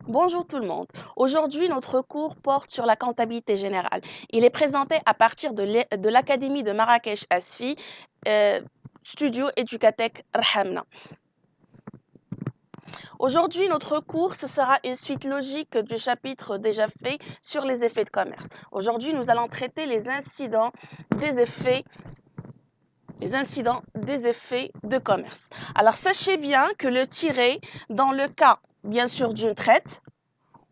Bonjour tout le monde. Aujourd'hui, notre cours porte sur la comptabilité générale. Il est présenté à partir de l'Académie de Marrakech Asfi, Studio Educatec Rhamna. Aujourd'hui, notre cours, ce sera une suite logique du chapitre déjà fait sur les effets de commerce. Aujourd'hui, nous allons traiter les incidents des effets de commerce. Alors, sachez bien que le tiré, dans le cas, bien sûr, d'une traite,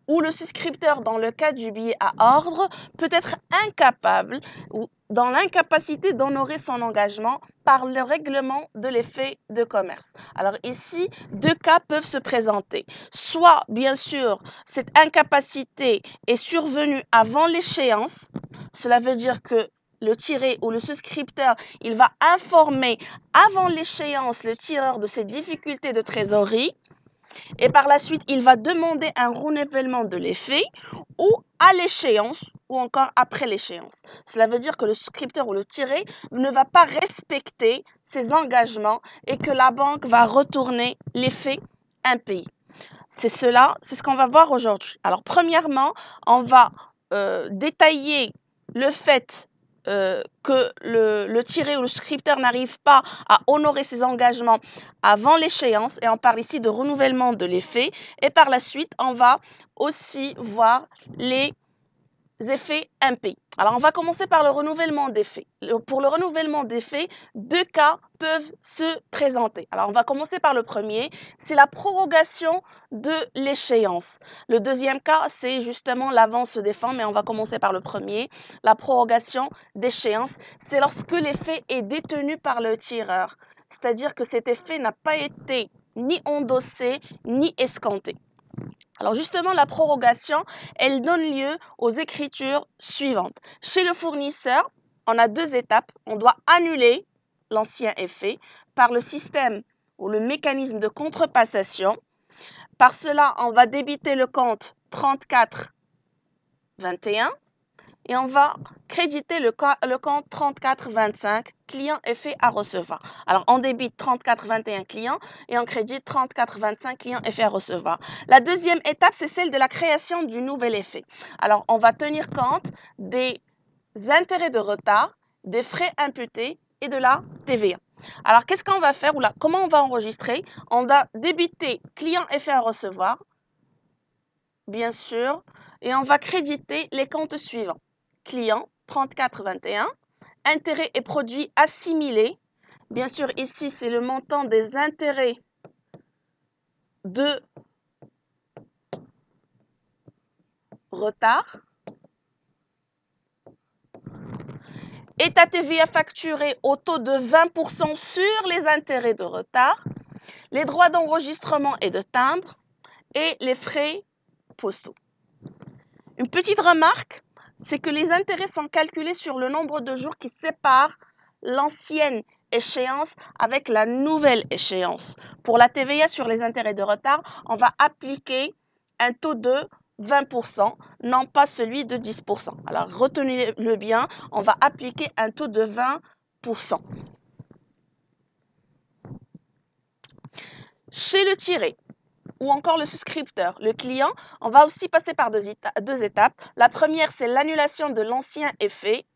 ou le souscripteur, dans le cas du billet à ordre, peut être incapable ou dans l'incapacité d'honorer son engagement par le règlement de l'effet de commerce. Alors ici, deux cas peuvent se présenter. Soit, bien sûr, cette incapacité est survenue avant l'échéance. Cela veut dire que le tiré ou le souscripteur, il va informer avant l'échéance le tireur de ses difficultés de trésorerie. Et par la suite, il va demander un renouvellement de l'effet ou à l'échéance ou encore après l'échéance. Cela veut dire que le souscripteur ou le tiré ne va pas respecter ses engagements et que la banque va retourner l'effet impayé. C'est ce qu'on va voir aujourd'hui. Alors premièrement, on va détailler le fait que le tiré ou le souscripteur n'arrive pas à honorer ses engagements avant l'échéance, et on parle ici de renouvellement de l'effet. Et par la suite, on va aussi voir les effets impayés. Alors, on va commencer par le renouvellement d'effets. Pour le renouvellement d'effets, deux cas peuvent se présenter. Alors, on va commencer par le premier, c'est la prorogation de l'échéance. Le deuxième cas, c'est justement l'avance des fonds, mais on va commencer par le premier, la prorogation d'échéance. C'est lorsque l'effet est détenu par le tireur, c'est-à-dire que cet effet n'a pas été ni endossé ni escompté. Alors justement, la prorogation, elle donne lieu aux écritures suivantes. Chez le fournisseur, on a deux étapes. On doit annuler l'ancien effet par le système ou le mécanisme de contrepassation. Par cela, on va débiter le compte 34,21 et on va créditer le compte 34,25 client effet à recevoir. Alors, on débite 34,21 clients et on crédite 34,25 clients effet à recevoir. La deuxième étape, c'est celle de la création du nouvel effet. Alors, on va tenir compte des intérêts de retard, des frais imputés et de la TVA. Alors, qu'est-ce qu'on va faire ou là, comment on va enregistrer? On va débiter client effet à recevoir, bien sûr, et on va créditer les comptes suivants. Client 34,21, intérêts et produits assimilés. Bien sûr, ici, c'est le montant des intérêts de retard. État TVA facturé au taux de 20% sur les intérêts de retard, les droits d'enregistrement et de timbre et les frais postaux. Une petite remarque, c'est que les intérêts sont calculés sur le nombre de jours qui séparent l'ancienne échéance avec la nouvelle échéance. Pour la TVA sur les intérêts de retard, on va appliquer un taux de 20%, non pas celui de 10%. Alors retenez-le bien, on va appliquer un taux de 20%. Chez le tiré ou encore le souscripteur, le client, on va aussi passer par deux étapes. La première, c'est l'annulation de l'ancien effet.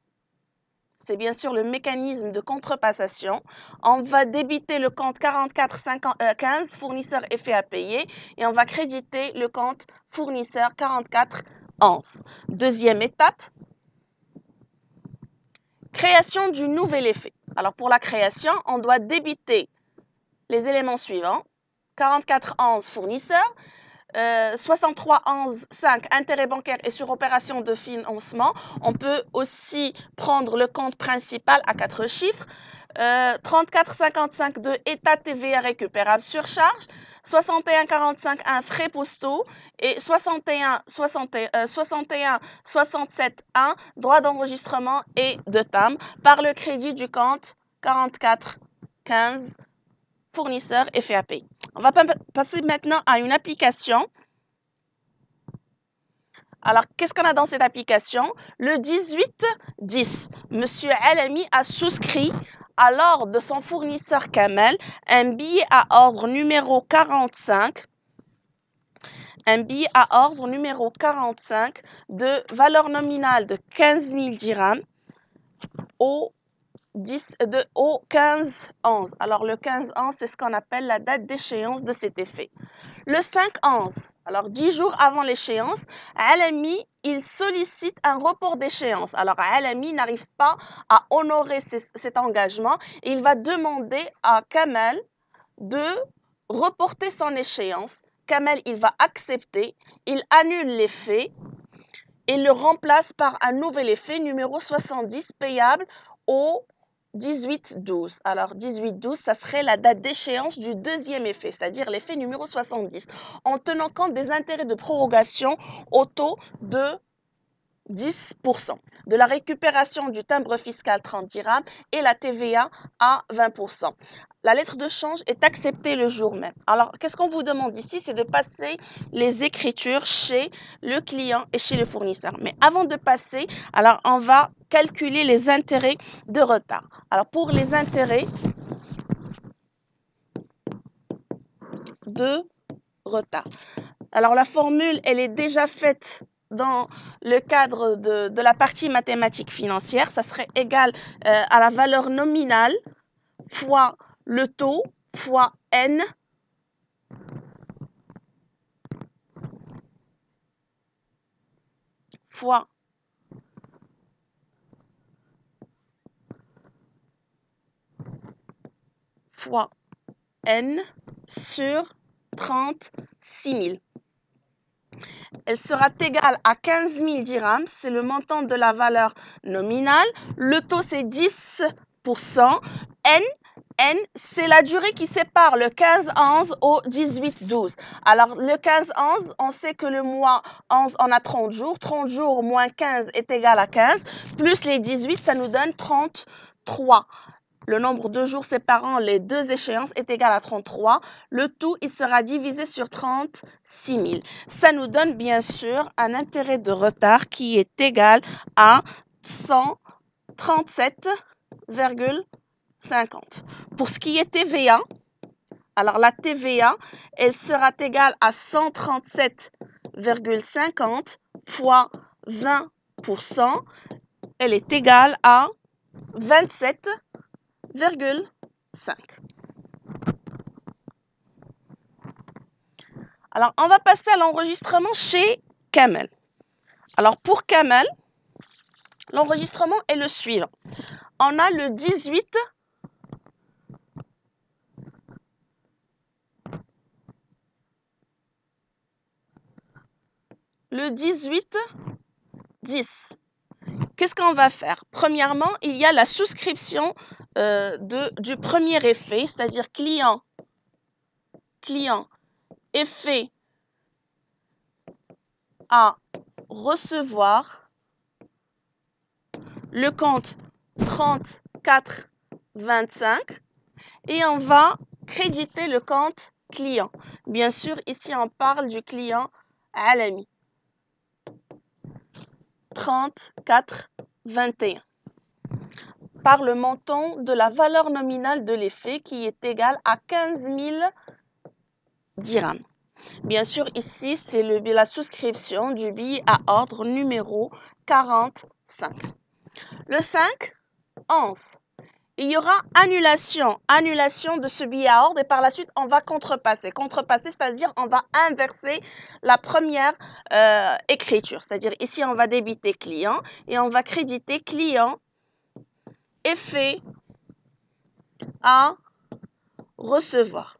C'est bien sûr le mécanisme de contrepassation. On va débiter le compte 44,15 fournisseur effet à payer et on va créditer le compte fournisseur 44,11. Deuxième étape, création du nouvel effet. Alors pour la création, on doit débiter les éléments suivants. 44,11 fournisseur, 63,11,5 intérêt bancaire et sur opération de financement. On peut aussi prendre le compte principal à 4 chiffres. 34,55,2 état TVA récupérable surcharge. 61,45,1 frais postaux et 61,67,1 droits d'enregistrement et de timbre par le crédit du compte 44,15 fournisseur effet à payer. On va passer maintenant à une application. Alors, qu'est-ce qu'on a dans cette application? Le 18-10, M. Alami a souscrit à l'ordre de son fournisseur Kamel un billet à ordre numéro 45, un billet à ordre numéro 45 de valeur nominale de 15 000 dirhams au 15-11. Alors le 15-11, c'est ce qu'on appelle la date d'échéance de cet effet. Le 5-11, alors 10 jours avant l'échéance, Alami, il sollicite un report d'échéance. Alors Alami n'arrive pas à honorer cet engagement et il va demander à Kamel de reporter son échéance. Kamel, il va accepter, il annule l'effet et le remplace par un nouvel effet numéro 70 payable au 18-12. Alors 18-12, ça serait la date d'échéance du deuxième effet, c'est-à-dire l'effet numéro 70, en tenant compte des intérêts de prorogation au taux de 10%, de la récupération du timbre fiscal 30 dirhams et la TVA à 20%. La lettre de change est acceptée le jour même. Alors, qu'est-ce qu'on vous demande ici? C'est de passer les écritures chez le client et chez le fournisseur. Mais avant de passer, alors on va calculer les intérêts de retard. Alors, pour les intérêts de retard. Alors, la formule, elle est déjà faite dans le cadre de la partie mathématiques financières. Ça serait égal à la valeur nominale fois le taux fois n fois n sur 36 000. Elle sera égale à 15 000 dirhams, c'est le montant de la valeur nominale. Le taux, c'est 10%. N, c'est la durée qui sépare le 15-11 au 18-12. Alors, le 15-11, on sait que le mois 11, on a 30 jours. 30 jours moins 15 est égal à 15. Plus les 18, ça nous donne 33. Le nombre de jours séparant les deux échéances est égal à 33. Le tout, il sera divisé sur 36 000. Ça nous donne bien sûr un intérêt de retard qui est égal à 137,50. Pour ce qui est TVA, alors la TVA, elle sera égale à 137,50 fois 20%. Elle est égale à 27,5. Alors, on va passer à l'enregistrement chez Kamel. Alors, pour Kamel, l'enregistrement est le suivant. On a le 18 10. Qu'est-ce qu'on va faire? Premièrement, il y a la souscription du premier effet, c'est-à-dire client, effet à recevoir, le compte 34,25 et on va créditer le compte client. Bien sûr, ici on parle du client Alami. 34,21 par le montant de la valeur nominale de l'effet qui est égal à 15 000 dirhams. Bien sûr, ici, c'est la souscription du billet à ordre numéro 45. Le 5-11. Il y aura annulation de ce billet à ordre et par la suite, on va contrepasser. Contrepasser, c'est-à-dire on va inverser la première écriture. C'est-à-dire ici, on va débiter client et on va créditer client effet à recevoir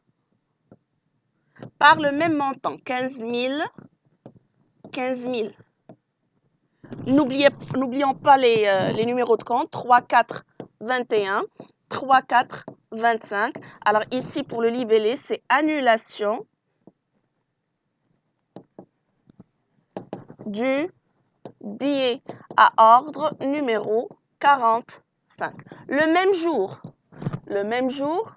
par le même montant, 15 000. N'oublions pas les numéros de compte, 3421, 3425. Alors ici, pour le libellé, c'est annulation du billet à ordre numéro 45. Le même jour,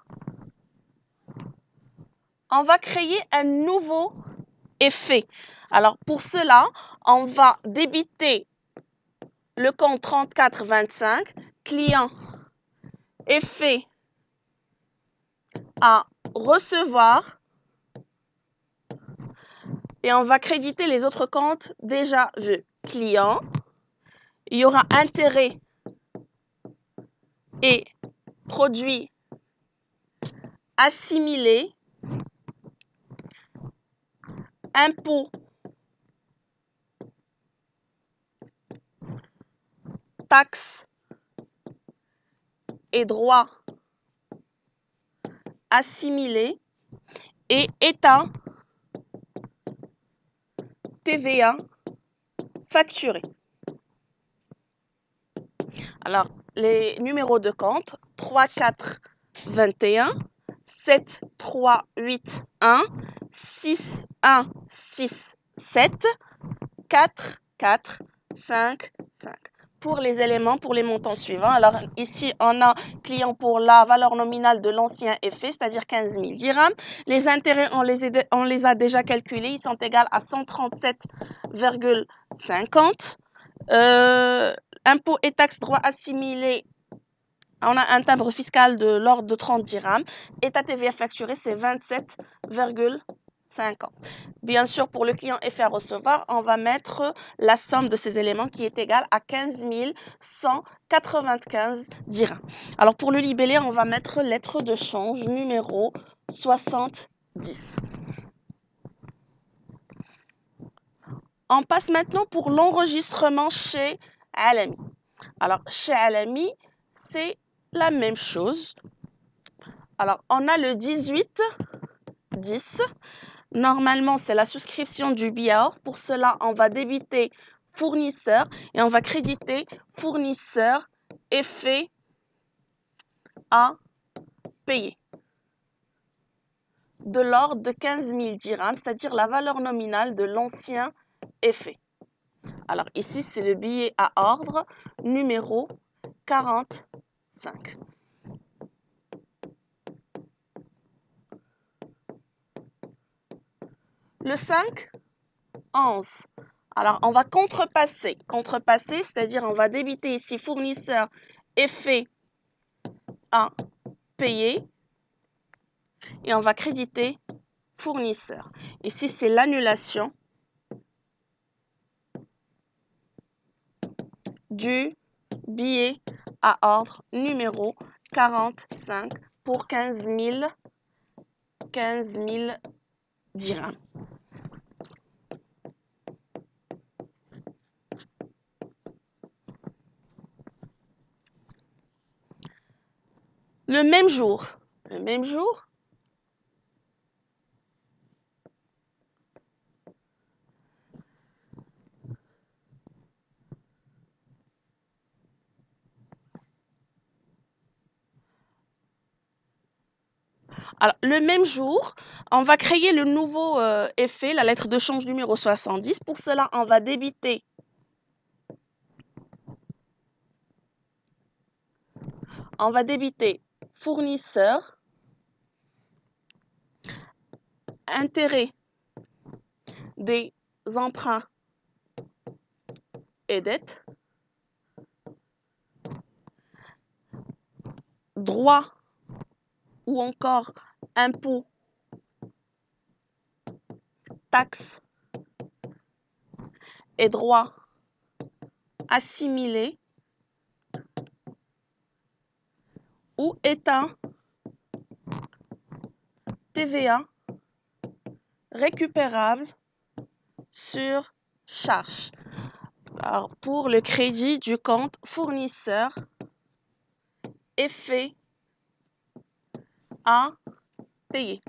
on va créer un nouveau effet. Alors pour cela, on va débiter le compte 3425, client effet à recevoir Et on va créditer les autres comptes déjà vus. Client, il y aura intérêt et produits assimilés, impôts, taxes et droits assimilés et état TVA facturé. Alors, les numéros de compte 3, 4, 21, 7, 3, 8, 1, 6, 1, 6, 7, 4, 4, 5, 5. Pour les éléments, pour les montants suivants. Alors ici, on a client pour la valeur nominale de l'ancien effet, c'est-à-dire 15 000 dirhams. Les intérêts, on les a déjà calculés. Ils sont égaux à 137,50. Impôts et taxes, droits assimilés, on a un timbre fiscal de l'ordre de 30 dirhams. État TVA facturé, c'est 27,50. Bien sûr, pour le client effet à recevoir, on va mettre la somme de ces éléments qui est égale à 15 195 dirhams. Alors, pour le libellé, on va mettre lettre de change numéro 70. On passe maintenant pour l'enregistrement chez Alami. Alors, chez Alami, c'est la même chose. Alors, on a le 18-10. Normalement, c'est la souscription du billet à ordre. Pour cela, on va débiter fournisseur et on va créditer fournisseur effet à payer de l'ordre de 15 000 dirhams, c'est-à-dire la valeur nominale de l'ancien effet. Alors ici, c'est le billet à ordre numéro 45. Le 5, 11. Alors, on va contrepasser. Contrepasser, c'est-à-dire on va débiter ici fournisseur effet à payer et on va créditer fournisseur. Ici, c'est l'annulation du billet à ordre numéro 45 pour 15 000 dirhams. Le même jour, alors, le même jour, on va créer le nouveau effet, la lettre de change numéro 70. Pour cela, on va débiter fournisseur, intérêt des emprunts et dettes, droits ou encore impôts, taxes et droits assimilés ou état TVA récupérable sur charge. Alors, pour le crédit du compte fournisseur effet à payer.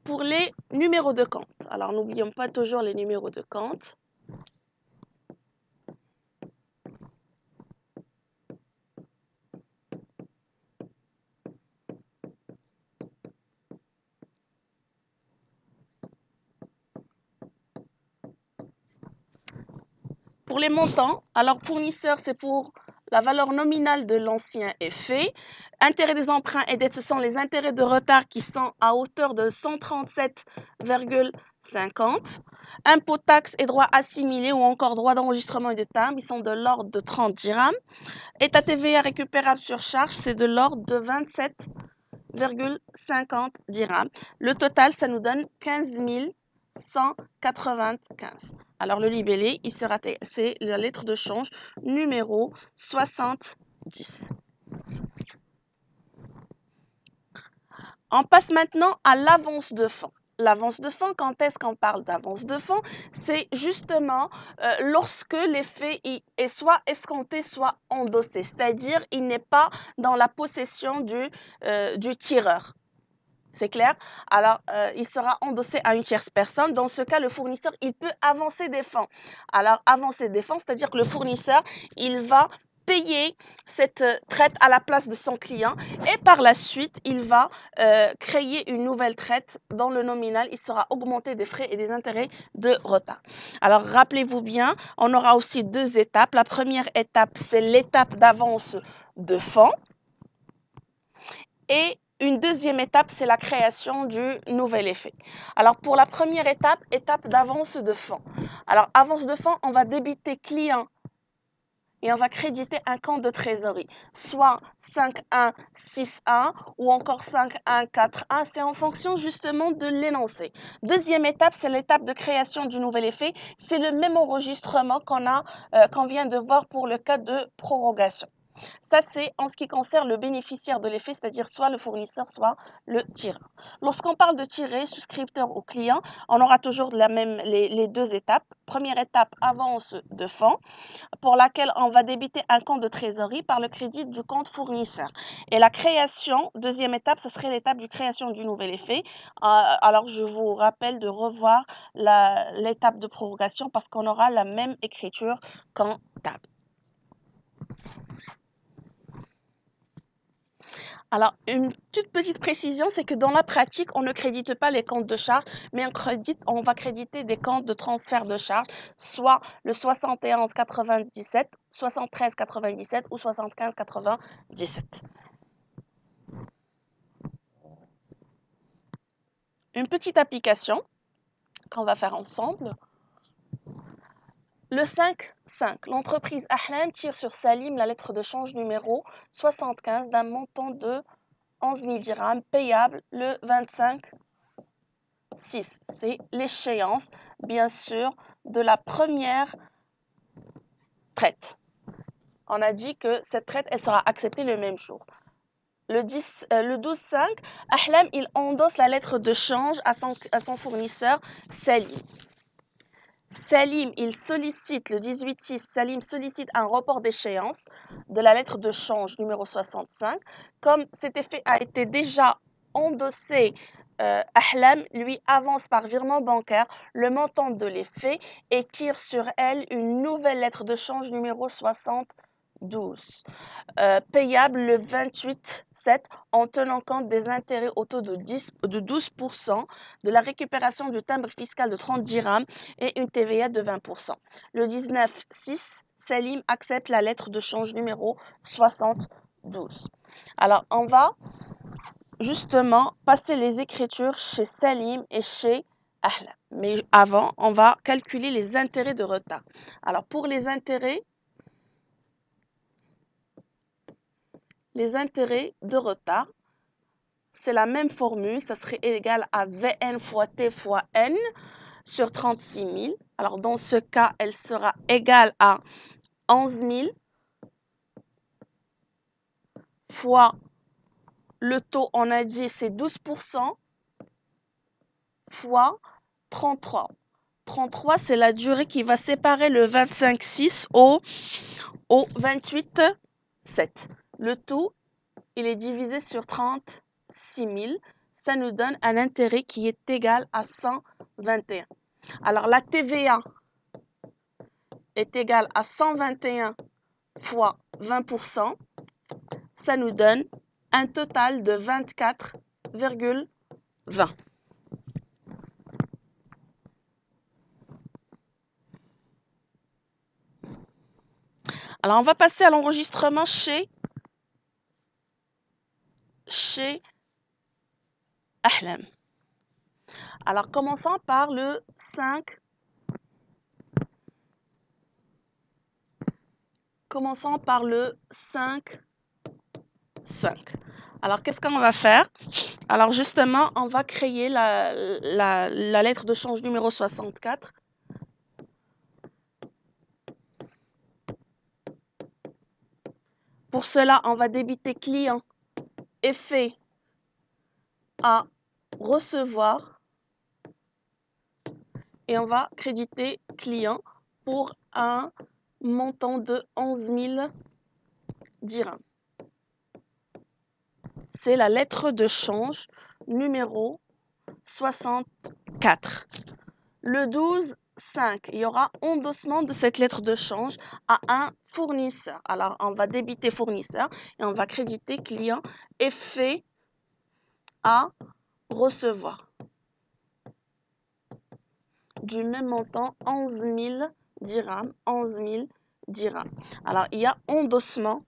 Pour les numéros de compte, alors n'oublions pas toujours les numéros de compte. Pour les montants, alors fournisseur, c'est pour la valeur nominale de l'ancien effet. Intérêts des emprunts et dettes, ce sont les intérêts de retard qui sont à hauteur de 137,50. Impôts, taxes et droits assimilés ou encore droits d'enregistrement et de timbre, ils sont de l'ordre de 30 dirhams. État TVA récupérable sur charge, c'est de l'ordre de 27,50. 4,50 dirhams. Le total, ça nous donne 15 195. Alors, le libellé, c'est la lettre de change numéro 70. On passe maintenant à l'avance de fonds. L'avance de fonds, quand est-ce qu'on parle d'avance de fonds? C'est justement lorsque l'effet est soit escompté, soit endossé. C'est-à-dire, il n'est pas dans la possession du tireur. C'est clair? Alors, il sera endossé à une tierce personne. Dans ce cas, le fournisseur, il peut avancer des fonds. Alors, avancer des fonds, c'est-à-dire que le fournisseur, il va payer cette traite à la place de son client et par la suite, il va créer une nouvelle traite dont le nominal, il sera augmenté des frais et des intérêts de retard. Alors, rappelez-vous bien, on aura aussi deux étapes. La première étape, c'est l'étape d'avance de fonds. Et une deuxième étape, c'est la création du nouvel effet. Alors, pour la première étape, étape d'avance de fonds. Alors, avance de fonds, on va débiter client et on va créditer un compte de trésorerie, soit 5-1-6-1 ou encore 5-1-4-1. C'est en fonction justement de l'énoncé. Deuxième étape, c'est l'étape de création du nouvel effet. C'est le même enregistrement qu'on vient de voir pour le cas de prorogation. Ça, c'est en ce qui concerne le bénéficiaire de l'effet, c'est-à-dire soit le fournisseur, soit le tireur. Lorsqu'on parle de tirer, souscripteur ou client, on aura toujours les deux étapes. Première étape, avance de fonds, pour laquelle on va débiter un compte de trésorerie par le crédit du compte fournisseur. Et la création, deuxième étape, ce serait l'étape de création du nouvel effet. Alors, je vous rappelle de revoir l'étape de prorogation parce qu'on aura la même écriture comptable. Alors, une toute petite précision, c'est que dans la pratique, on ne crédite pas les comptes de charge, mais on va créditer des comptes de transfert de charge, soit le 71,97, 73,97 ou 75,97. Une petite application qu'on va faire ensemble. Le 5-5, l'entreprise Ahlam tire sur Salim la lettre de change numéro 75 d'un montant de 11 000 dirhams payable le 25/6. C'est l'échéance, bien sûr, de la première traite. On a dit que cette traite, elle sera acceptée le même jour. Le 12-5, Ahlam, il endosse la lettre de change à son fournisseur Salim. Salim, il sollicite, le 18-6, Salim sollicite un report d'échéance de la lettre de change numéro 65. Comme cet effet a été déjà endossé, Ahlam lui avance par virement bancaire le montant de l'effet et tire sur elle une nouvelle lettre de change numéro 72, payable le 28/7 en tenant compte des intérêts au taux de 12%, de la récupération du timbre fiscal de 30 dirhams et une TVA de 20%. Le 19/6, Salim accepte la lettre de change numéro 72. Alors, on va justement passer les écritures chez Salim et chez Ahlam. Mais avant, on va calculer les intérêts de retard. Alors, pour les intérêts de retard, c'est la même formule, ça serait égal à Vn fois T fois N sur 36 000. Alors, dans ce cas, elle sera égale à 11 000 fois le taux, on a dit, c'est 12%, fois 33. 33, c'est la durée qui va séparer le 25/6 au 28/7. Le tout, il est divisé sur 36 000. Ça nous donne un intérêt qui est égal à 121. Alors, la TVA est égale à 121 fois 20%. Ça nous donne un total de 24,20. Alors, on va passer à l'enregistrement chez Ahlam. Alors, commençons par le 5. Commençons par le 5-5. Alors, qu'est-ce qu'on va faire? Alors, justement, on va créer la lettre de change numéro 64. Pour cela, on va débiter client effet à recevoir et on va créditer client pour un montant de 11 000 dirhams. C'est la lettre de change numéro 64. Le 12/5, il y aura endossement de cette lettre de change à un fournisseur. Alors, on va débiter fournisseur et on va créditer client effet à recevoir. Du même montant, 11 000 dirhams. 11 000 dirhams. Alors, il y a endossement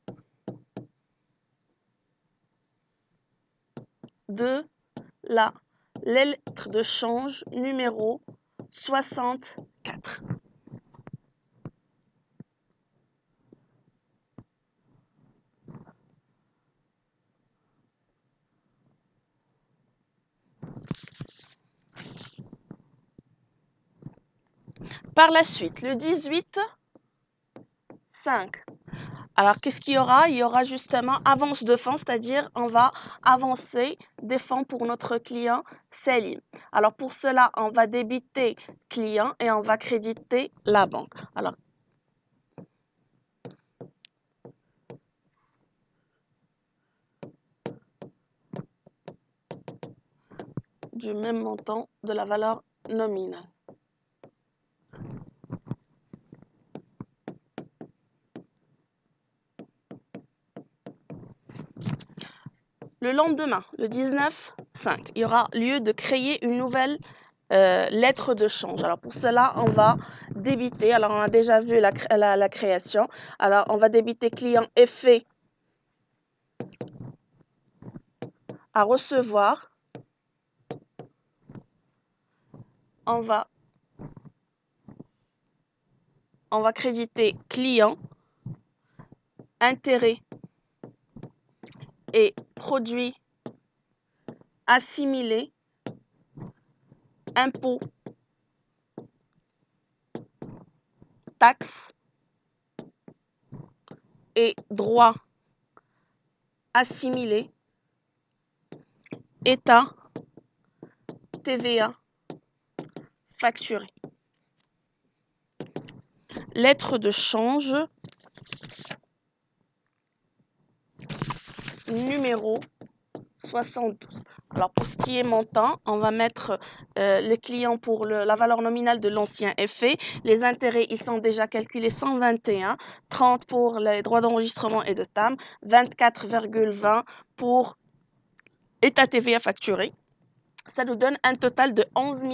de la lettre de change numéro 64. Par la suite, le 18/5. Alors, qu'est-ce qu'il y aura? Il y aura justement avance de fonds, c'est-à-dire on va avancer des fonds pour notre client Salim. Alors, pour cela, on va débiter client et on va créditer la banque. Alors, du même montant de la valeur nominale. Le lendemain, le 19/5, il y aura lieu de créer une nouvelle lettre de change. Alors pour cela, on va débiter. Alors on a déjà vu la création. Alors on va débiter client effet à recevoir. On va créditer client intérêt et produits assimilés, impôts, taxes et droits assimilés, État, TVA, facturé. Lettre de change numéro 72. Alors pour ce qui est montant, on va mettre le client pour la valeur nominale de l'ancien effet. Les intérêts, ils sont déjà calculés 121, 30 pour les droits d'enregistrement et de TAM, 24,20 pour État TVA facturé. Ça nous donne un total de 11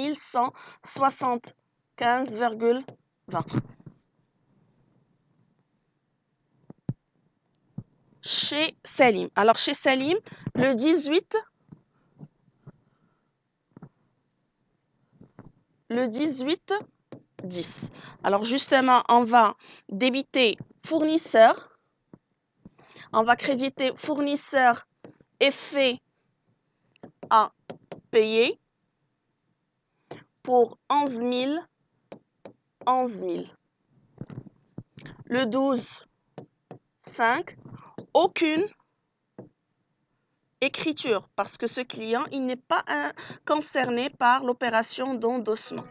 175,20. Chez Salim. Alors chez Salim, le 18, le 18/10. Alors justement, on va débiter fournisseur. On va créditer fournisseur effet à payer pour 11 000. 11 000. Le 12/5, aucune écriture parce que ce client, il n'est pas concerné par l'opération d'endossement.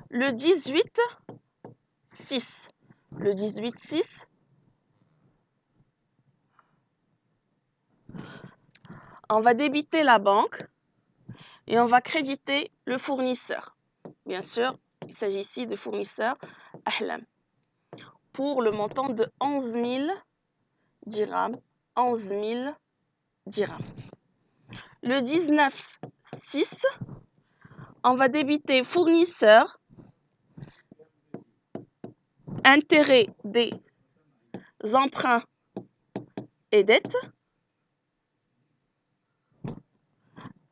Le 18/6. Le 18/6, on va débiter la banque et on va créditer le fournisseur. Bien sûr, il s'agit ici de fournisseur Ahlam pour le montant de 11 000 dirhams. 11 000 dirhams. Le 19/6, on va débiter fournisseur intérêt des emprunts et dettes,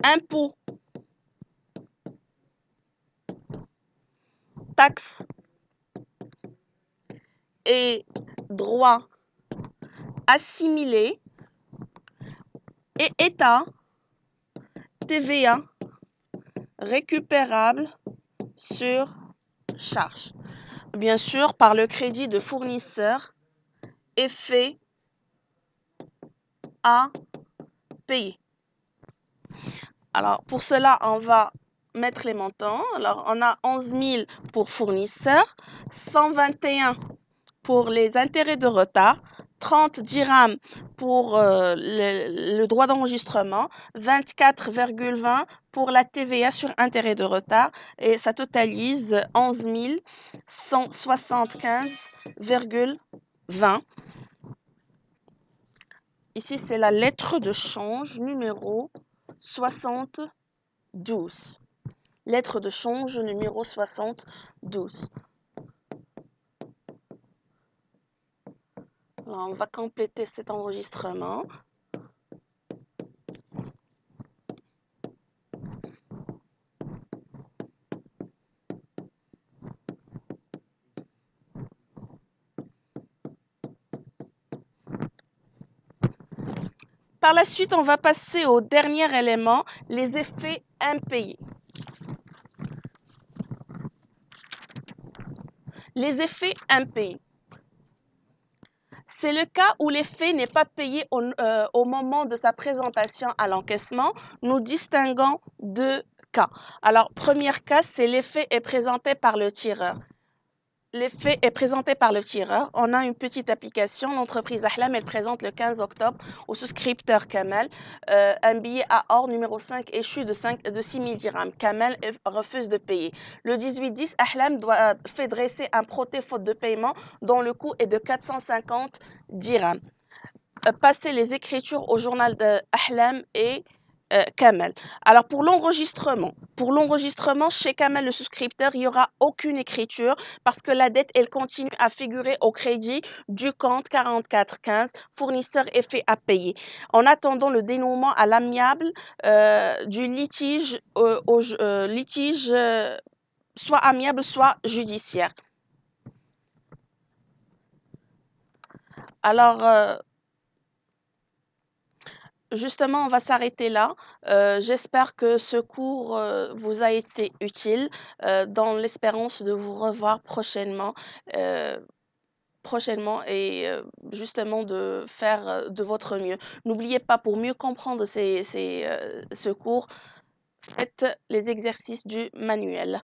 impôts, taxes et droits assimilés Et état TVA récupérable sur charge. Bien sûr, par le crédit de fournisseur effet à payer. Alors, pour cela, on va mettre les montants. Alors, on a 11 000 pour fournisseur, 121 pour les intérêts de retard, 30 dirhams pour le droit d'enregistrement, 24,20 pour la TVA sur intérêt de retard et ça totalise 11 175,20. Ici, c'est la lettre de change numéro 72. Lettre de change numéro 72. Alors, on va compléter cet enregistrement. Par la suite, on va passer au dernier élément, les effets impayés. Les effets impayés. C'est le cas où l'effet n'est pas payé au moment de sa présentation à l'encaissement. Nous distinguons deux cas. Alors, premier cas, c'est l'effet est présenté par le tireur. L'effet est présenté par le tireur. On a une petite application. L'entreprise Ahlam, elle présente le 15 octobre au souscripteur Kamel un billet à or numéro 5 échu de 6 000 dirhams. Kamel refuse de payer. Le 18-10, Ahlam fait dresser un proté faute de paiement dont le coût est de 450 dirhams. Passer les écritures au journal de Ahlam et Kamel. Alors pour l'enregistrement chez Kamel le souscripteur, il n'y aura aucune écriture parce que la dette elle continue à figurer au crédit du compte 4415 fournisseur effet à payer. En attendant le dénouement à l'amiable du litige, soit amiable soit judiciaire. Alors justement, on va s'arrêter là. J'espère que ce cours vous a été utile dans l'espérance de vous revoir prochainement. Et justement de faire de votre mieux. N'oubliez pas, pour mieux comprendre ce cours, faites les exercices du manuel.